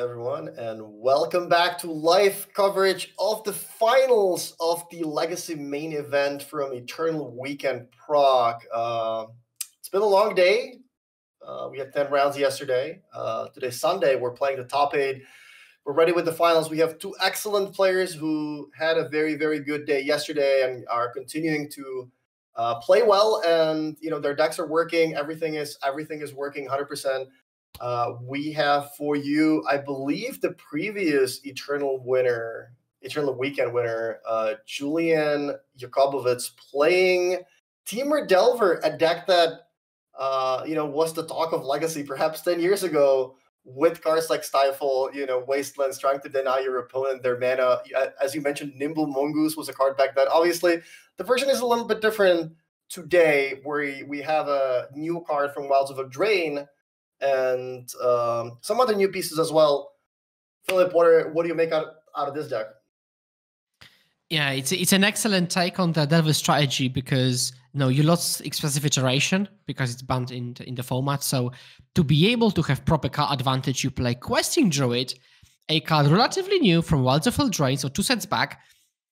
everyone, and welcome back to live coverage of the finals of the Legacy main event from Eternal Weekend Prague. It's been a long day. We had 10 rounds yesterday. Today's Sunday. We're playing the top 8. We're ready with the finals. We have two excellent players who had a very, very good day yesterday and are continuing to play well. And their decks are working. Everything is working 100%. We have for you, I believe, the previous Eternal Weekend winner, Julian Jakobowicz, playing Temur Delver, a deck that was the talk of Legacy perhaps 10 years ago, with cards like Stifle, Wastelands, trying to deny your opponent their mana. As you mentioned, Nimble Mongoose was a card back then. Obviously, the version is a little bit different today, where we have a new card from Wilds of Eldraine and some other new pieces as well. Philip, what do you make out of this deck? Yeah, it's an excellent take on the Delver strategy because you lost Expressive Iteration because it's banned in the format. So to be able to have proper card advantage, you play Questing Druid, a card relatively new from Wilds of Eldraine, so 2 sets back,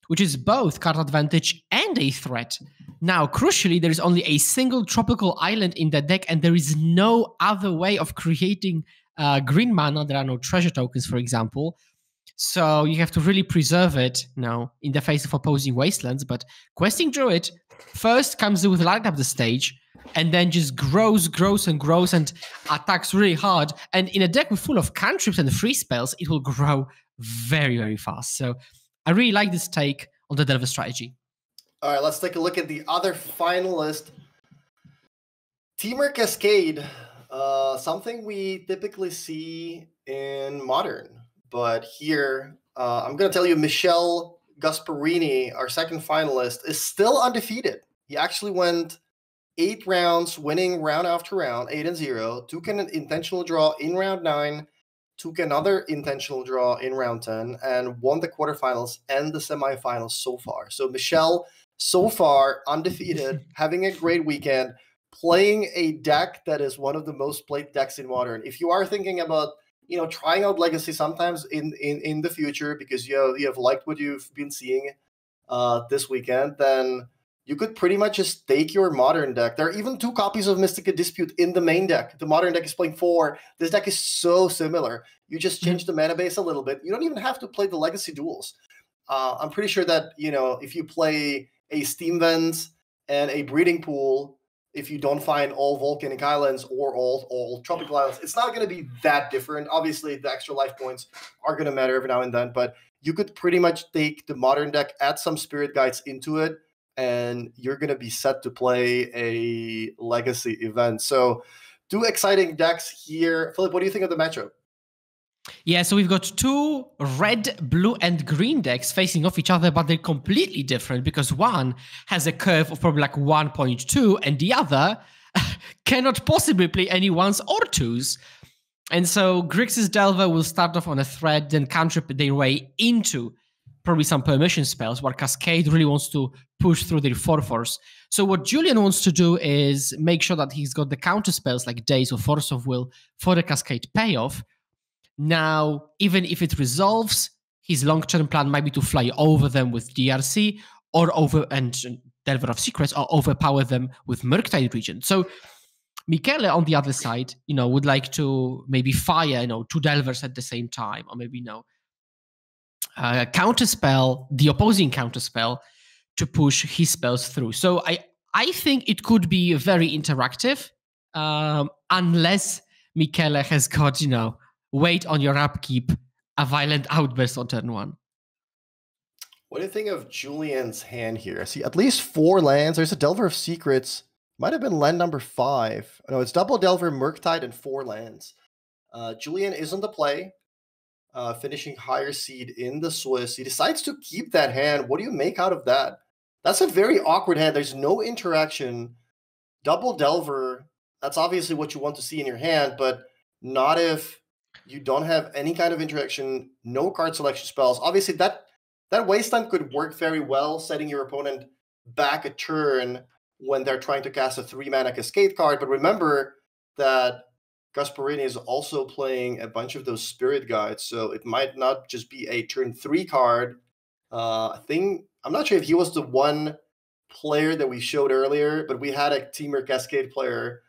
which is both card advantage and a threat. Now, crucially, there is only a single tropical island in the deck, and there is no other way of creating green mana. There are no treasure tokens, for example. So you have to really preserve it now in the face of opposing Wastelands. But Questing Druid first comes with light up the stage, and then just grows and attacks really hard. And in a deck full of cantrips and free spells, it will grow very, very fast. So I really like this take on the Delver strategy. All right, let's take a look at the other finalist. Temur Cascade, something we typically see in Modern. But here, I'm going to tell you, Michel Gasparini, our second finalist, is still undefeated. He actually went 8 rounds, winning round after round, 8-0, took an intentional draw in round 9, took another intentional draw in round 10, and won the quarterfinals and the semifinals so far. So Michel, so far, undefeated, having a great weekend, playing a deck that is one of the most played decks in Modern. If you are thinking about trying out Legacy sometimes in the future because you have liked what you've been seeing this weekend, then you could pretty much just take your Modern deck. There are even 2 copies of Mystica Dispute in the main deck. The Modern deck is playing 4. This deck is so similar. You just change the mana base a little bit. You don't even have to play the Legacy duels. I'm pretty sure that, if you play a Steam Vent and a Breeding Pool, if you don't find all Volcanic Islands or all Tropical Islands, it's not going to be that different. Obviously, the extra life points are going to matter every now and then, but you could pretty much take the Modern deck, add some Spirit Guides into it, and you're going to be set to play a Legacy event. So 2 exciting decks here. Philip, what do you think of the matchup? Yeah, so we've got 2 red, blue, and green decks facing off each other, but they're completely different because one has a curve of probably like 1.2, and the other cannot possibly play any 1s or 2s. And so Grixis Delver will start off on a threat, then cantrip their way into probably some permission spells, where Cascade really wants to push through their 4/4s. So what Julian wants to do is make sure that he's got the counter spells like Daze or Force of Will for the Cascade payoff. Now, even if it resolves, his long-term plan might be to fly over them with DRC or Delver of Secrets, or overpower them with Murktide Regent. So Michele, on the other side, would like to maybe fire, 2 Delvers at the same time, or maybe, counterspell, the opposing counterspell, to push his spells through. So I think it could be very interactive, unless Michele has got, wait on your upkeep, a violent outburst on turn 1. What do you think of Julian's hand here? I see at least 4 lands. There's a Delver of Secrets. Might have been land number 5. No, it's double Delver, Murktide, and 4 lands. Julian is on the play, finishing higher seed in the Swiss. He decides to keep that hand. What do you make out of that? That's a very awkward hand. There's no interaction. Double Delver, that's obviously what you want to see in your hand, but not if you don't have any kind of interaction, no card selection spells. Obviously, that Wasteland could work very well, setting your opponent back a turn when they're trying to cast a 3-mana Cascade card. But remember that Gasparini is also playing a bunch of those Spirit Guides, so it might not just be a turn 3 card. I'm not sure if he was the one player that we showed earlier, but we had a Temur Cascade player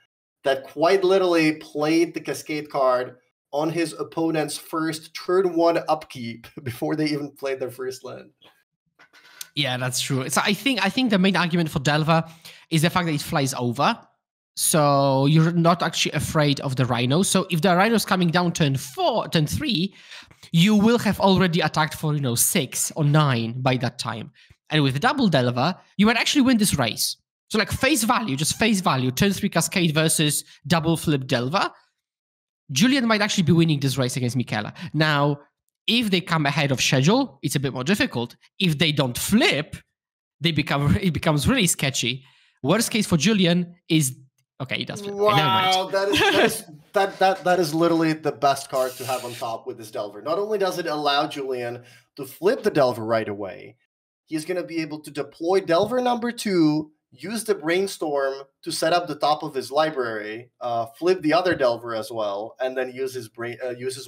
that quite literally played the Cascade card on his opponent's first turn 1 upkeep before they even played their first land. Yeah, that's true. So I think the main argument for Delver is the fact that it flies over. So you're not actually afraid of the Rhino. So if the Rhino's coming down turn 3, you will have already attacked for 6 or 9 by that time. And with double Delver, you might actually win this race. So like face value, turn 3 Cascade versus double flip Delver, Julian might actually be winning this race against Michele. Now, if they come ahead of schedule, it's a bit more difficult. If they don't flip, it becomes really sketchy. Worst case for Julian is okay. He does flip. Wow, that is literally the best card to have on top with this Delver. Not only does it allow Julian to flip the Delver right away, he's going to be able to deploy Delver number 2, use the Brainstorm to set up the top of his library, flip the other Delver as well, and then use his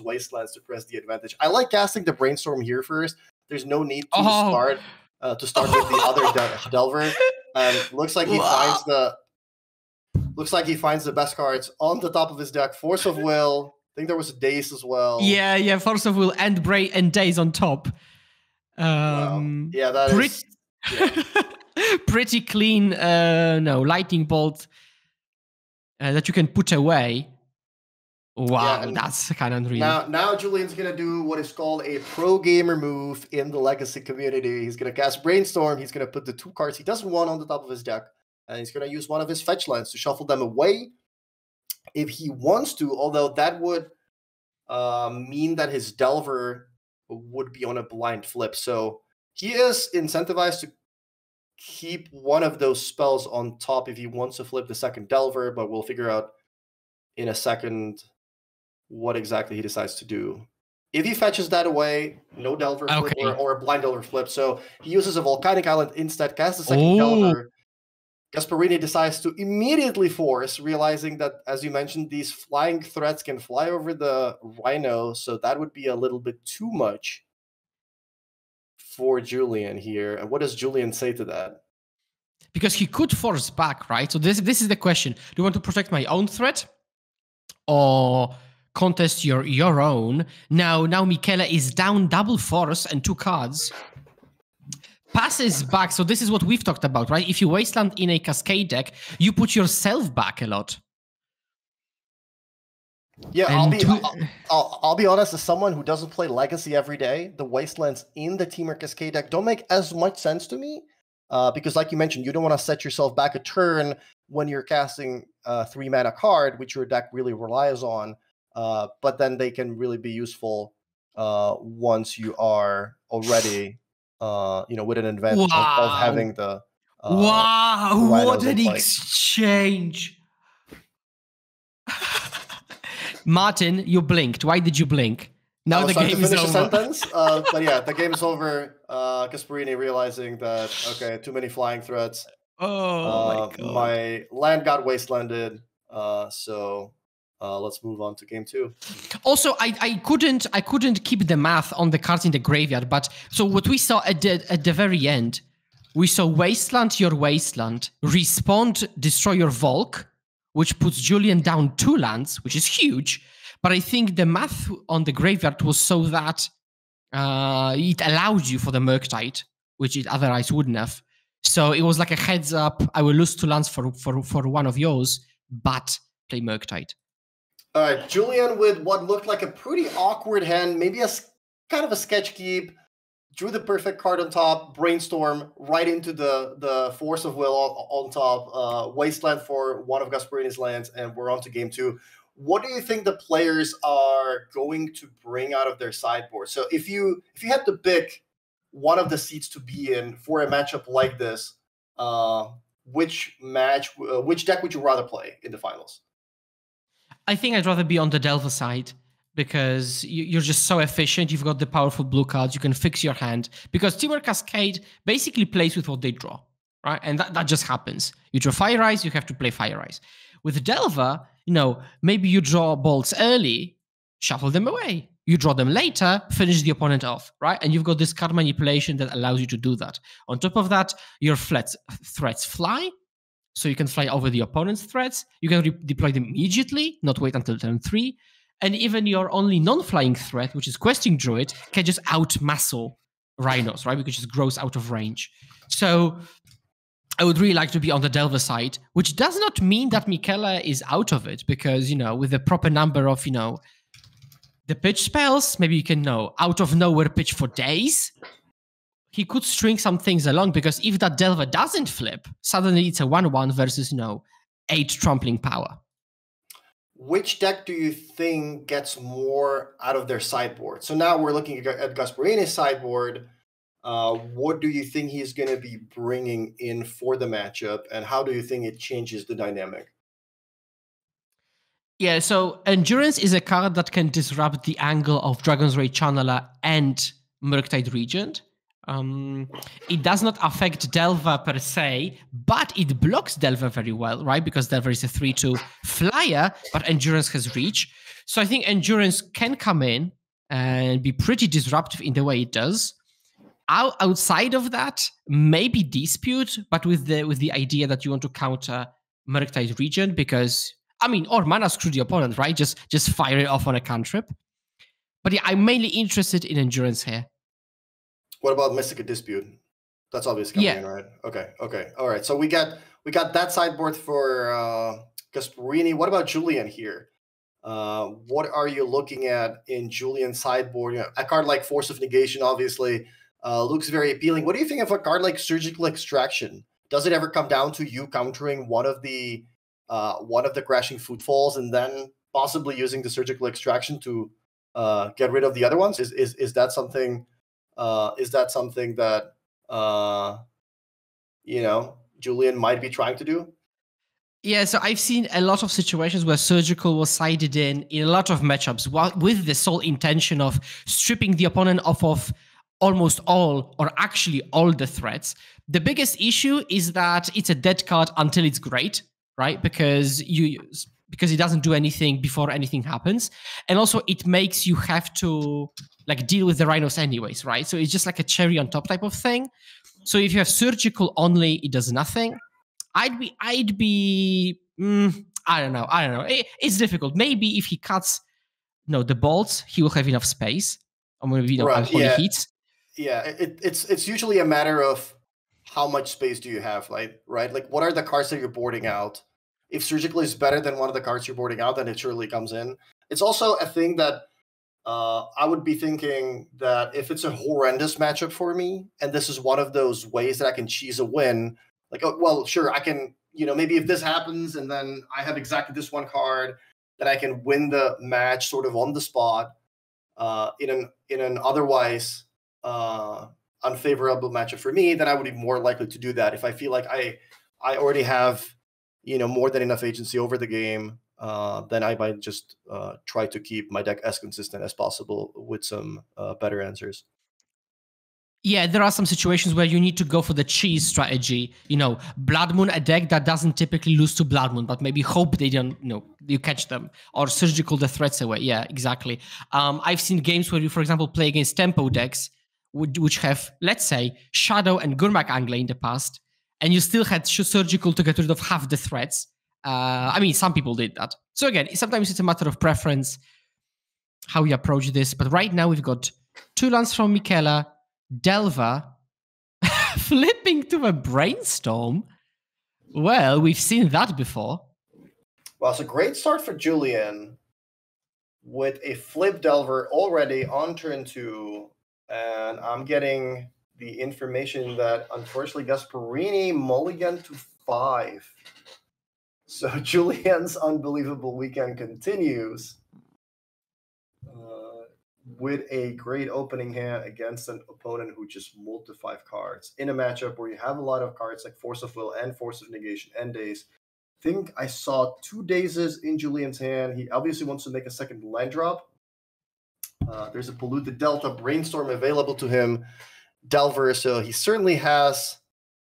Wastelands to press the advantage. I like casting the Brainstorm here first. There's no need to start with the other Delver. Looks like he finds the best cards on the top of his deck. Force of Will. I think there was a Daze as well. Yeah. Force of Will and Daze on top. Wow. Yeah, that is. Yeah. Pretty clean, lightning bolt that you can put away. Wow, that's kind of unreal. Now Julian's going to do what is called a pro gamer move in the Legacy community. He's going to cast Brainstorm. He's going to put the 2 cards he doesn't want on the top of his deck. And he's going to use one of his fetch lands to shuffle them away if he wants to, although that would mean that his Delver would be on a blind flip. So he is incentivized to keep one of those spells on top if he wants to flip the second Delver, but we'll figure out in a second what exactly he decides to do. If he fetches that away, no Delver flip or a blind Delver flip. So he uses a Volcanic Island instead, casts the second Delver. Gasparini decides to immediately force, realizing that, as you mentioned, these flying threats can fly over the Rhino, so that would be a little bit too much for Julian here. And what does Julian say to that? Because he could force back, right? So this is the question. Do you want to protect my own threat or contest your own? Now Michele is down double force and 2 cards. Passes back. So this is what we've talked about, right? If you wasteland in a Cascade deck, you put yourself back a lot. Yeah, I'll be honest, as someone who doesn't play Legacy every day, the Wastelands in the Temur Cascade deck don't make as much sense to me. Because like you mentioned, you don't want to set yourself back a turn when you're casting a 3-mana card, which your deck really relies on. But then they can really be useful once you are already with an advantage of having the what an exchange. Martin, you blinked. Why did you blink? Now the game is over. But yeah, the game is over. Gasparini realizing that, okay, too many flying threats. Oh my god. My land got wastelanded. So let's move on to game 2. Also, I couldn't keep the math on the cards in the graveyard, but so what we saw at the very end, we saw wasteland your wasteland, respond, destroy your Volk, which puts Julian down 2 lands, which is huge. But I think the math on the graveyard was so that it allowed you for the Murktide, which it otherwise wouldn't have. So it was like a heads up, I will lose 2 lands for one of yours, but play Murktide. All right, Julian with what looked like a pretty awkward hand, maybe a kind of a sketch keep, drew the perfect card on top, Brainstorm right into the Force of Will on top, Wasteland for one of Gasparini's lands, and we're on to game 2. What do you think the players are going to bring out of their sideboard? So if you had to pick one of the seats to be in for a matchup like this, which deck would you rather play in the finals? I think I'd rather be on the Delver side because you're just so efficient. You've got the powerful blue cards. You can fix your hand because Temur Cascade basically plays with what they draw, right? And that just happens. You draw Fire Rise, you have to play Fire Rise. With Delver, maybe you draw bolts early, shuffle them away. You draw them later, finish the opponent off, right? And you've got this card manipulation that allows you to do that. On top of that, your threats fly, so you can fly over the opponent's threats. You can deploy them immediately, not wait until turn 3. And even your only non-flying threat, which is Questing Druid, can just out-muscle Rhinos, right? Because it just grows out of range. So I would really like to be on the Delver side, which does not mean that Michele is out of it, because, with the proper number of, the pitch spells, maybe you can out of nowhere pitch for days. He could string some things along, because if that Delver doesn't flip, suddenly it's a 1-1 versus 8 trampling power. Which deck do you think gets more out of their sideboard? So now we're looking at Gasparini's sideboard. What do you think he's going to be bringing in for the matchup, and how do you think it changes the dynamic? Yeah, so Endurance is a card that can disrupt the angle of Dragon's Ray Channeler and Murktide Regent. It does not affect Delver per se, but it blocks Delver very well, right? Because Delver is a 3-2 flyer, but Endurance has reach. So I think Endurance can come in and be pretty disruptive in the way it does. Outside of that, maybe Dispute, but with the idea that you want to counter Murktide Regent, because or mana screw the opponent, right? Just fire it off on a cantrip. But yeah, I'm mainly interested in Endurance here. What about Mystica Dispute? That's obviously coming in, right? Okay. All right. So we got that sideboard for Gasparini. What about Julian here? What are you looking at in Julian's sideboard? A card like Force of Negation obviously looks very appealing. What do you think of a card like Surgical Extraction? Does it ever come down to you countering one of the Crashing Footfalls and then possibly using the Surgical Extraction to get rid of the other ones? Is that something? Is that something that Julian might be trying to do? Yeah, so I've seen a lot of situations where Surgical was sided in a lot of matchups with the sole intention of stripping the opponent off of almost all, or actually all, the threats. The biggest issue is that it's a dead card until it's great, right? Because it doesn't do anything before anything happens. And also it makes you have to deal with the Rhinos anyways, right? So it's just like a cherry on top type of thing. So if you have Surgical only, it does nothing. I'd be I don't know. It's difficult. Maybe if he cuts the bolts, he will have enough space. Or maybe Unholy Heats. Yeah, it's usually a matter of how much space do you have, right? Like, what are the cards that you're boarding out? If Surgical is better than one of the cards you're boarding out, then it surely comes in. It's also a thing that I would be thinking that if it's a horrendous matchup for me, and this is one of those ways that I can cheese a win, well, sure, I can, maybe if this happens and then I have exactly this one card, then I can win the match sort of on the spot in an otherwise unfavorable matchup for me, then I would be more likely to do that. If I feel like I already have, more than enough agency over the game, then I might just try to keep my deck as consistent as possible with some better answers. Yeah, there are some situations where you need to go for the cheese strategy. Blood Moon, a deck that doesn't typically lose to Blood Moon, but maybe hope they don't, you catch them. Or Surgical the threats away. Yeah, exactly. I've seen games where you, for example, play against tempo decks, which have, let's say, Shadow and Gurmak Angle in the past, and you still had Surgical to get rid of half the threats. Some people did that. So again, sometimes it's a matter of preference, how we approach this. But right now we've got 2 lands from Michele, Delver flipping to a Brainstorm. Well, we've seen that before. Well, it's a great start for Julian with a flip Delver already on turn 2. And I'm getting the information that, unfortunately, Gasparini mulligan to 5. So Julian's unbelievable weekend continues with a great opening hand against an opponent who just mulled to 5 cards in a matchup where you have a lot of cards like Force of Will and Force of Negation and Daze. I think I saw 2 Dazes in Julian's hand. He obviously wants to make a second land drop. There's a Polluted Delta Brainstorm available to him, Delver, so he certainly has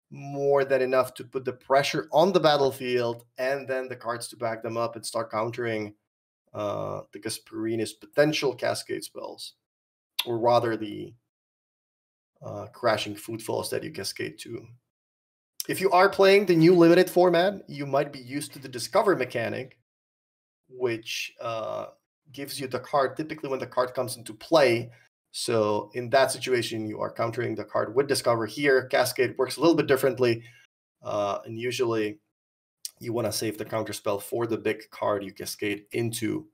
more than enough to put the pressure on the battlefield, and then the cards to back them up and start countering the Gasparini's potential Cascade spells, or rather the crashing footfalls that you cascade to. If you are playing the new limited format, you might be used to the Discover mechanic, which gives you the card typically when the card comes into play. So in that situation, you are countering the card with Discover. Here, Cascade works a little bit differently, and usually you want to save the counter spell for the big card you cascade into.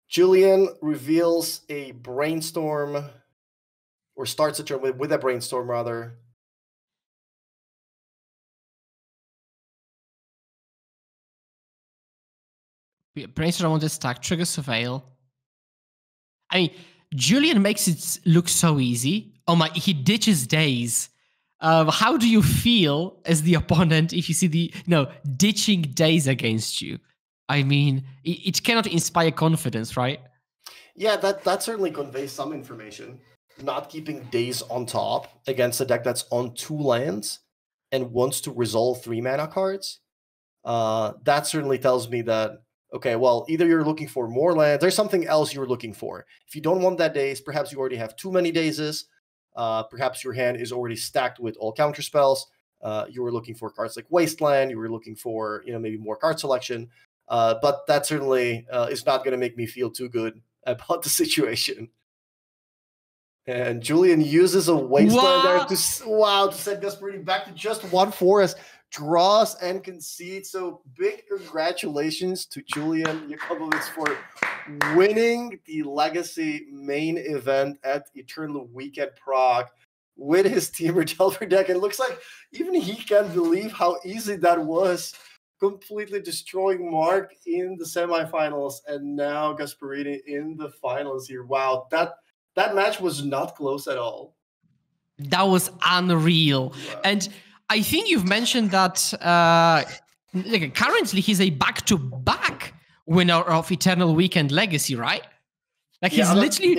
Julian reveals a Brainstorm, or starts the turn with a Brainstorm, rather. Brainstorm on this stack, trigger Surveil. I mean, Julian makes it look so easy. Oh my, he ditches Daze. How do you feel as the opponent if you see the ditching Daze against you? I mean, it cannot inspire confidence, right? Yeah, that certainly conveys some information. Not keeping Daze on top against a deck that's on 2 lands and wants to resolve 3 mana cards. That certainly tells me that, okay, well, either you're looking for more land, there's something else you're looking for. If you don't want that Daze, perhaps you already have too many Dazes. Perhaps your hand is already stacked with all counter spells. You were looking for cards like Wasteland. You were looking for, maybe more card selection. But that certainly is not going to make me feel too good about the situation. And Julian uses a Wasteland there to send Gasparini back to just 1 forest. Draws and concedes. So big congratulations to Julian Jakubowicz for winning the Legacy main event at Eternal Weekend Prague with his Temur Delver deck. And it looks like even he can't believe how easy that was, completely destroying Mark in the semifinals, and now Gasparini in the finals here. Wow, that match was not close at all. That was unreal. Wow. And I think you've mentioned that currently he's a back-to-back winner of Eternal Weekend Legacy, right? Like he's literally...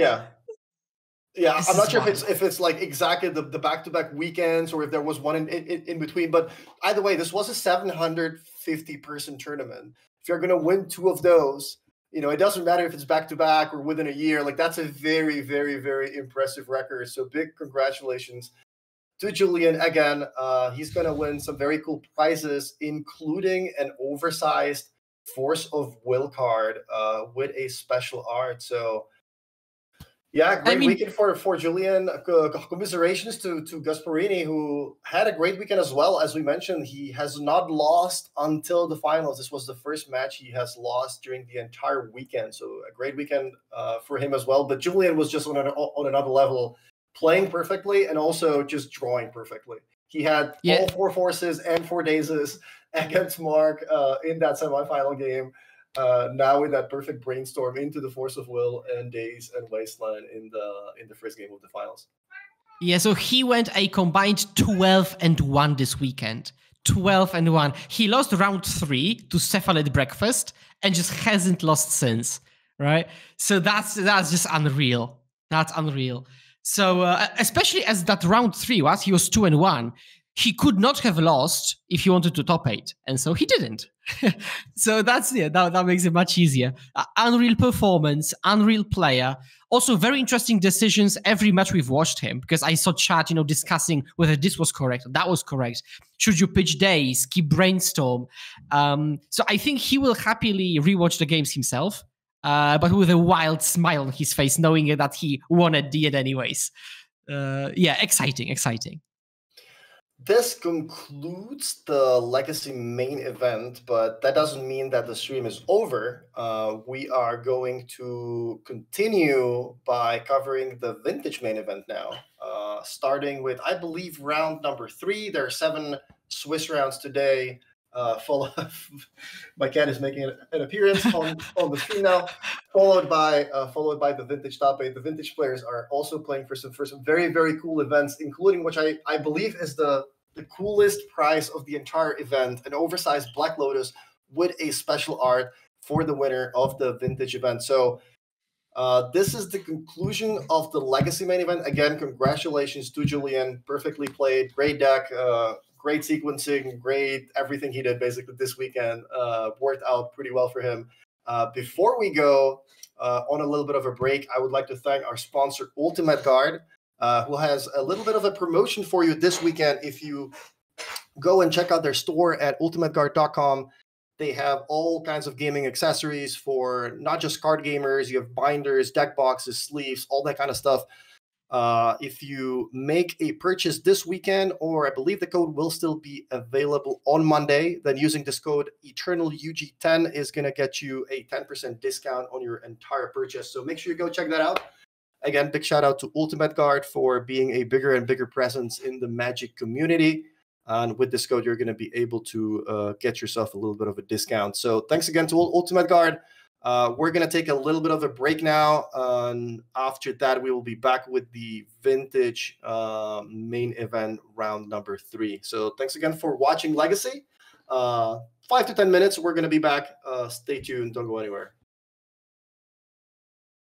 Yeah, I'm not sure if it's like exactly the back-to-back weekends or if there was one in between. But either way, this was a 750-person tournament. If you're going to win 2 of those, it doesn't matter if it's back-to-back or within a year. Like, that's a very, very, very impressive record. So big congratulations to Julian. Again, he's going to win some very cool prizes, including an oversized Force of Will card with a special art. So, yeah, great weekend for Julian. Commiserations to Gasparini, who had a great weekend as well. As we mentioned, he has not lost until the finals. This was the first match he has lost during the entire weekend. So a great weekend for him as well. But Julian was just on another level, playing perfectly and also just drawing perfectly. He had all 4 forces and 4 Dazes against Mark in that semifinal game. Now with that perfect Brainstorm into the Force of Will and Daze and Wasteland in the first game of the finals. Yeah, so he went a combined 12-1 this weekend. 12-1. He lost round 3 to Cephalid Breakfast and just hasn't lost since, right? So that's just unreal. That's unreal. So especially as that round 3 was, he was 2-1. He could not have lost if he wanted to top 8, and so he didn't. So that makes it much easier. Unreal performance, unreal player. Also, very interesting decisions every match we've watched him, because I saw chat, discussing whether this was correct or that was correct. Should you pitch Daze, keep Brainstorm? So I think he will happily rewatch the games himself, but with a wild smile on his face, knowing that he won at the end anyways. Exciting. This concludes the Legacy main event, but that doesn't mean that the stream is over. We are going to continue by covering the Vintage main event now, starting with, I believe, round number 3. There are 7 Swiss rounds today. My cat is making an appearance on the stream now. Followed by the Vintage top 8. The Vintage players are also playing for some very, very cool events, including which I believe is the coolest prize of the entire event, an oversized Black Lotus with a special art for the winner of the Vintage event. So This is the conclusion of the Legacy main event. Again, congratulations to Julian. Perfectly played. Great deck. Great sequencing. Great everything he did basically this weekend. Worked out pretty well for him. Before we go on a little bit of a break, I would like to thank our sponsor, Ultimate Guard, who has a little bit of a promotion for you this weekend. If you go and check out their store at ultimateguard.com, they have all kinds of gaming accessories for not just card gamers. You have binders, deck boxes, sleeves, all that kind of stuff. If you make a purchase this weekend, or I believe the code will still be available on Monday, then using this code EternalUG10 is going to get you a 10% discount on your entire purchase. So make sure you go check that out. Again, big shout out to Ultimate Guard for being a bigger and bigger presence in the Magic community. And with this code, you're going to be able to get yourself a little bit of a discount. So thanks again to Ultimate Guard. We're going to take a little bit of a break now. And after that, we will be back with the Vintage main event round number 3. So thanks again for watching Legacy. 5 to 10 minutes. We're going to be back. Stay tuned. Don't go anywhere.